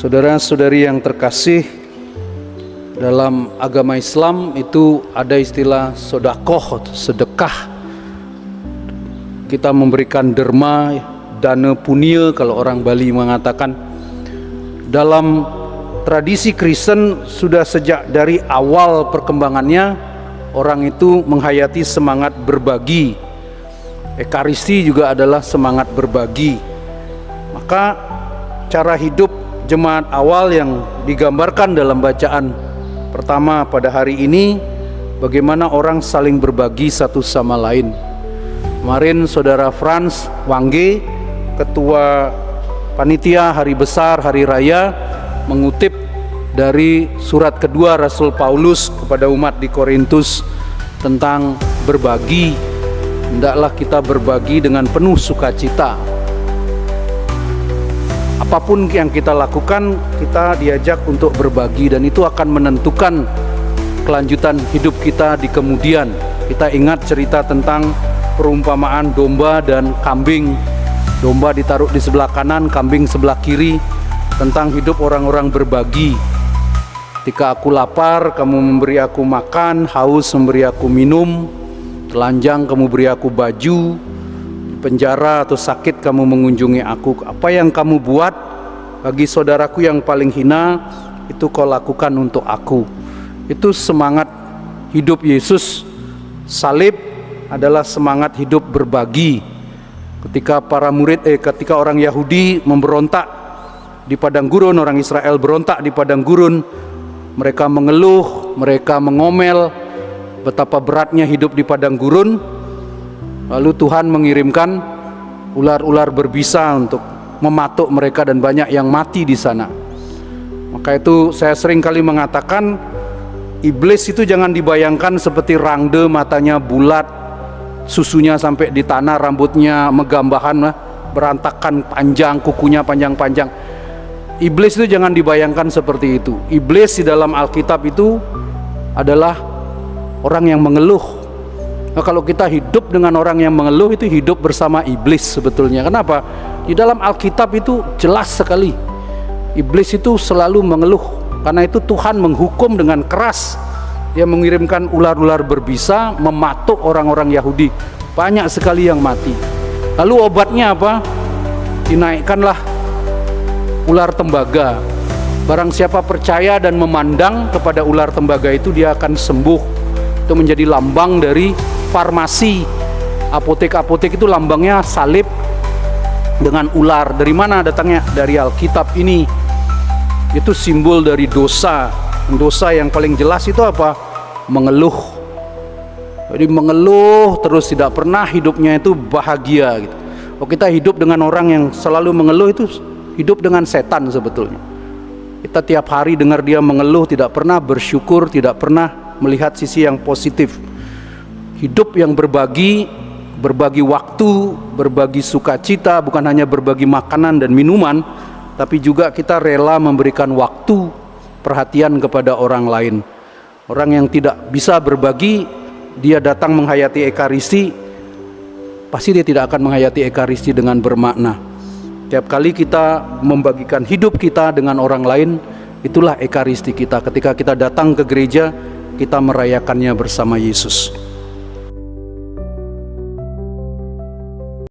Saudara-saudari yang terkasih, dalam agama Islam itu ada istilah sodakoh, sedekah. Kita memberikan derma, dana punya kalau orang Bali mengatakan. Dalam tradisi Kristen sudah sejak dari awal perkembangannya, orang itu menghayati semangat berbagi. Ekaristi juga adalah semangat berbagi. Maka cara hidup jemaat awal yang digambarkan dalam bacaan pertama pada hari ini, bagaimana orang saling berbagi satu sama lain. Kemarin Saudara Franz Wangge, Ketua Panitia Hari Besar Hari Raya, mengutip dari surat kedua Rasul Paulus kepada umat di Korintus tentang berbagi. Hendaklah kita berbagi dengan penuh sukacita. Apapun yang kita lakukan, kita diajak untuk berbagi, dan itu akan menentukan kelanjutan hidup kita di kemudian. Kita ingat cerita tentang perumpamaan domba dan kambing. Domba ditaruh di sebelah kanan, kambing sebelah kiri, tentang hidup orang-orang berbagi. Ketika aku lapar, kamu memberi aku makan, haus memberi aku minum, telanjang kamu beri aku baju, penjara atau sakit kamu mengunjungi aku. Apa yang kamu buat bagi saudaraku yang paling hina, itu kau lakukan untuk aku. Itu semangat hidup Yesus. Salib adalah semangat hidup berbagi. Ketika ketika orang Yahudi memberontak di padang gurun, orang Israel berontak di padang gurun, mereka mengeluh, mereka mengomel betapa beratnya hidup di padang gurun. Lalu Tuhan mengirimkan ular-ular berbisa untuk mematuk mereka, dan banyak yang mati di sana. Maka itu saya sering kali mengatakan, iblis itu jangan dibayangkan seperti rangde, matanya bulat, susunya sampai di tanah, rambutnya megambahan, berantakan, panjang, kukunya panjang-panjang. Iblis itu jangan dibayangkan seperti itu. Iblis di dalam Alkitab itu adalah orang yang mengeluh. Nah, kalau kita hidup dengan orang yang mengeluh, itu hidup bersama iblis sebetulnya. Kenapa? Di dalam Alkitab itu jelas sekali, iblis itu selalu mengeluh. Karena itu Tuhan menghukum dengan keras. Dia mengirimkan ular-ular berbisa mematuk orang-orang Yahudi. Banyak sekali yang mati. Lalu obatnya apa? Dinaikkanlah ular tembaga. Barang siapa percaya dan memandang kepada ular tembaga itu, dia akan sembuh. Itu menjadi lambang dari farmasi. Apotek-apotek itu lambangnya salib dengan ular. Dari mana datangnya? Dari Alkitab ini. Itu simbol dari dosa. Dosa yang paling jelas itu apa? Mengeluh. Jadi mengeluh terus, tidak pernah hidupnya itu bahagia gitu. Kalau kita hidup dengan orang yang selalu mengeluh, itu hidup dengan setan sebetulnya. Kita tiap hari dengar dia mengeluh, tidak pernah bersyukur, tidak pernah melihat sisi yang positif. Hidup yang berbagi waktu, berbagi sukacita, bukan hanya berbagi makanan dan minuman, tapi juga kita rela memberikan waktu, perhatian kepada orang lain. Orang yang tidak bisa berbagi, dia datang menghayati Ekaristi, pasti dia tidak akan menghayati Ekaristi dengan bermakna. Tiap kali kita membagikan hidup kita dengan orang lain, itulah Ekaristi kita. Ketika kita datang ke gereja, kita merayakannya bersama Yesus.